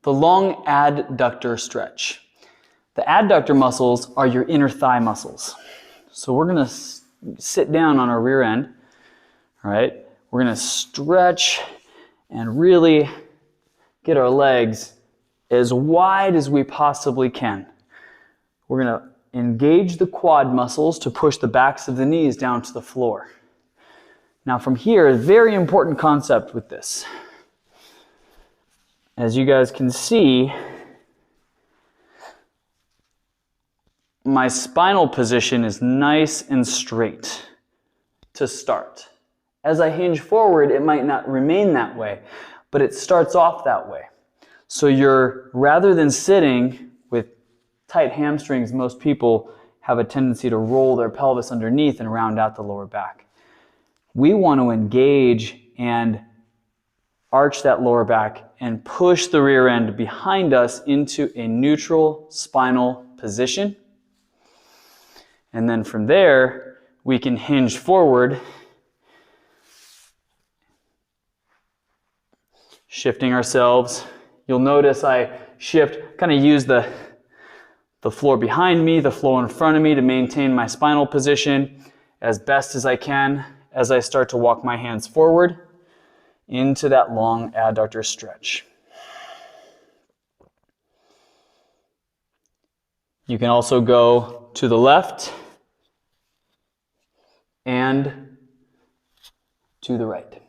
the long adductor stretch. The adductor muscles are your inner thigh muscles. So we're going to sit down on our rear end, all right? We're going to stretch and really get our legs as wide as we possibly can. We're going to engage the quad muscles to push the backs of the knees down to the floor. Now from here, a very important concept with this. As you guys can see, my spinal position is nice and straight to start. As I hinge forward, it might not remain that way, but it starts off that way. So rather than sitting with tight hamstrings, most people have a tendency to roll their pelvis underneath and round out the lower back. We want to engage and arch that lower back and push the rear end behind us into a neutral spinal position. And then from there, we can hinge forward, shifting ourselves. You'll notice I shift, kind of use the floor behind me, the floor in front of me to maintain my spinal position as best as I can as I start to walk my hands forward into that long adductor stretch. You can also go to the left and to the right.